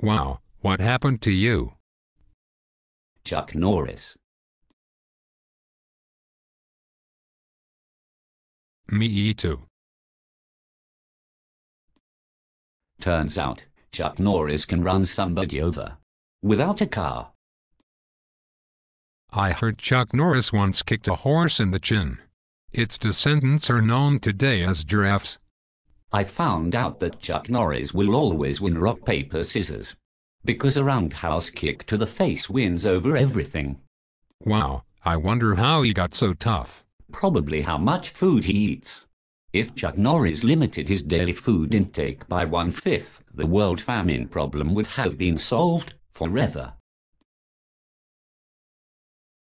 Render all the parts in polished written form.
Wow, what happened to you? Chuck Norris. Me too. Turns out, Chuck Norris can run somebody over. Without a car. I heard Chuck Norris once kicked a horse in the chin. Its descendants are known today as giraffes. I found out that Chuck Norris will always win rock, paper, scissors. Because a roundhouse kick to the face wins over everything. Wow, I wonder how he got so tough. Probably how much food he eats. If Chuck Norris limited his daily food intake by 1/5, the world famine problem would have been solved forever.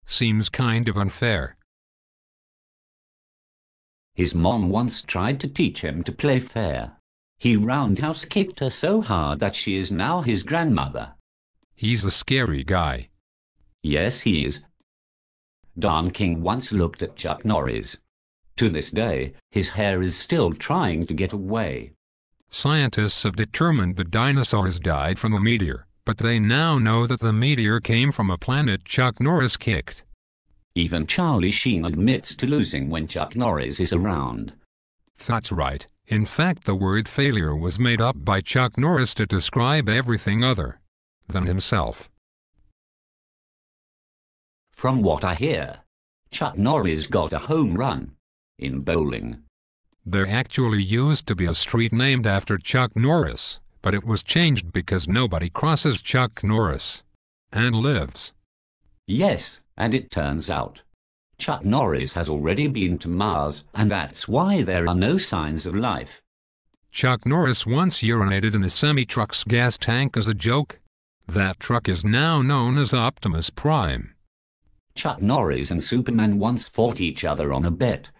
Seems kind of unfair. His mom once tried to teach him to play fair. He roundhouse kicked her so hard that she is now his grandmother. He's a scary guy. Yes, he is. Don King once looked at Chuck Norris. To this day, his hair is still trying to get away. Scientists have determined the dinosaurs died from a meteor, but they now know that the meteor came from a planet Chuck Norris kicked. Even Charlie Sheen admits to losing when Chuck Norris is around. That's right. In fact, the word failure was made up by Chuck Norris to describe everything other than himself. From what I hear, Chuck Norris got a home run in bowling. There actually used to be a street named after Chuck Norris, but it was changed because nobody crosses Chuck Norris and lives. Yes, and it turns out Chuck Norris has already been to Mars, and that's why there are no signs of life. Chuck Norris once urinated in a semi-truck's gas tank as a joke. That truck is now known as Optimus Prime. Chuck Norris and Superman once fought each other on a bet.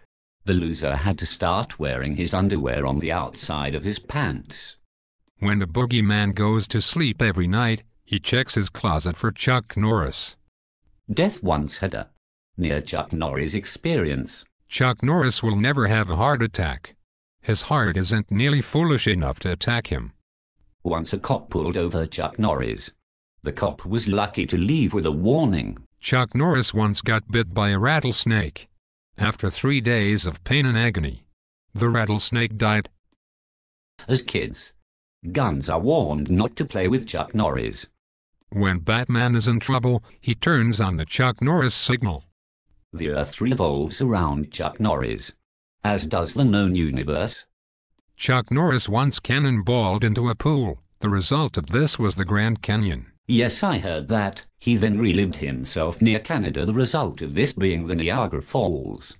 The loser had to start wearing his underwear on the outside of his pants. When the boogeyman goes to sleep every night, he checks his closet for Chuck Norris. Death once had a near Chuck Norris experience. Chuck Norris will never have a heart attack. His heart isn't nearly foolish enough to attack him. Once a cop pulled over Chuck Norris. The cop was lucky to leave with a warning. Chuck Norris once got bit by a rattlesnake. After 3 days of pain and agony, the rattlesnake died. As kids, guns are warned not to play with Chuck Norris. When Batman is in trouble, he turns on the Chuck Norris signal. The Earth revolves around Chuck Norris, as does the known universe. Chuck Norris once cannonballed into a pool. The result of this was the Grand Canyon. Yes, I heard that. He then relived himself near Canada, the result of this being the Niagara Falls.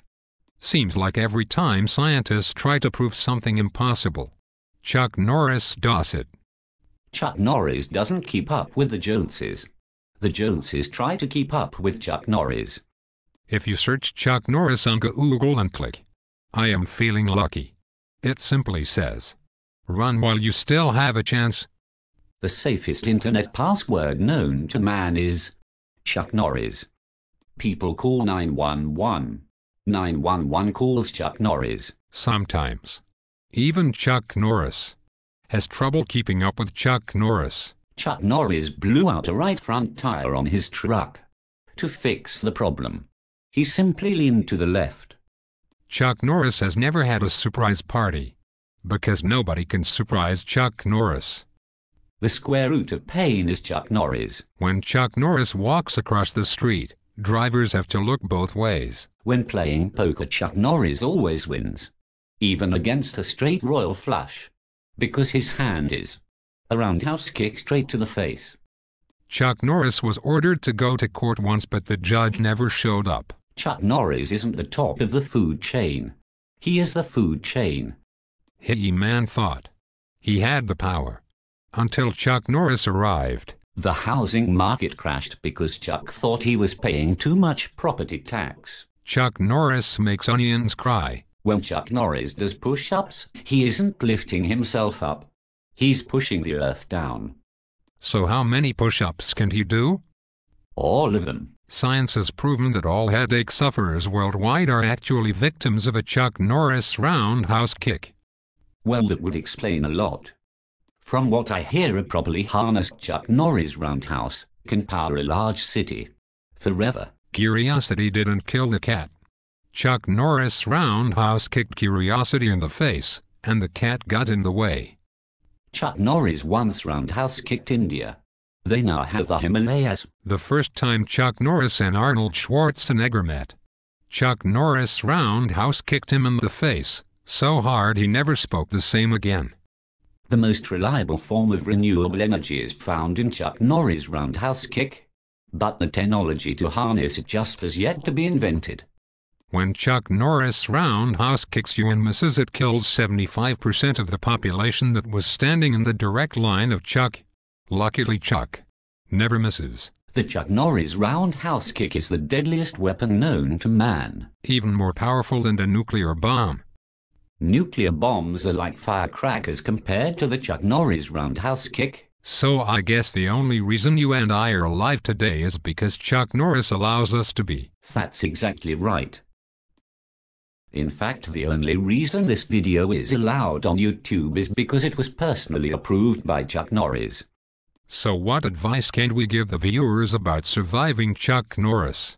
Seems like every time scientists try to prove something impossible, Chuck Norris does it. Chuck Norris doesn't keep up with the Joneses. The Joneses try to keep up with Chuck Norris. If you search Chuck Norris on Google and click, "I am feeling lucky," it simply says, "Run while you still have a chance." The safest internet password known to man is Chuck Norris. People call 911. 911 calls Chuck Norris. Sometimes, even Chuck Norris has trouble keeping up with Chuck Norris. Chuck Norris blew out a right front tire on his truck. To fix the problem, he simply leaned to the left. Chuck Norris has never had a surprise party, because nobody can surprise Chuck Norris. The square root of pain is Chuck Norris. When Chuck Norris walks across the street, drivers have to look both ways. When playing poker, Chuck Norris always wins, even against a straight royal flush, because his hand is a roundhouse kick straight to the face. Chuck Norris was ordered to go to court once, but the judge never showed up. Chuck Norris isn't the top of the food chain. He is the food chain. He-Man thought he had the power until Chuck Norris arrived. The housing market crashed because Chuck thought he was paying too much property tax. Chuck Norris makes onions cry. When Chuck Norris does push-ups, he isn't lifting himself up. He's pushing the earth down. So how many push-ups can he do? All of them. Science has proven that all headache sufferers worldwide are actually victims of a Chuck Norris roundhouse kick. Well, that would explain a lot. From what I hear, a properly harnessed Chuck Norris roundhouse can power a large city forever. Curiosity didn't kill the cat. Chuck Norris' roundhouse kicked curiosity in the face, and the cat got in the way. Chuck Norris once roundhouse kicked India. They now have the Himalayas. The first time Chuck Norris and Arnold Schwarzenegger met, Chuck Norris roundhouse kicked him in the face, so hard he never spoke the same again. The most reliable form of renewable energy is found in Chuck Norris' roundhouse kick, but the technology to harness it just has yet to be invented. When Chuck Norris roundhouse kicks you and misses, it kills 75% of the population that was standing in the direct line of Chuck. Luckily, Chuck never misses. The Chuck Norris roundhouse kick is the deadliest weapon known to man. Even more powerful than a nuclear bomb. Nuclear bombs are like firecrackers compared to the Chuck Norris roundhouse kick. So I guess the only reason you and I are alive today is because Chuck Norris allows us to be. That's exactly right. In fact, the only reason this video is allowed on YouTube is because it was personally approved by Chuck Norris. So what advice can we give the viewers about surviving Chuck Norris?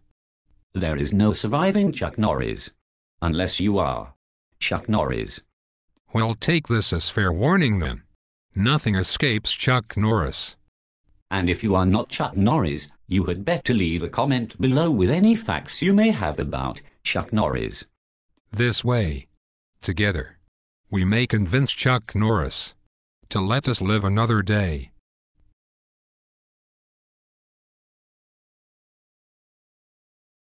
There is no surviving Chuck Norris. Unless you are Chuck Norris. Well, take this as fair warning then. Nothing escapes Chuck Norris. And if you are not Chuck Norris, you had better leave a comment below with any facts you may have about Chuck Norris. This way, together, we may convince Chuck Norris to let us live another day.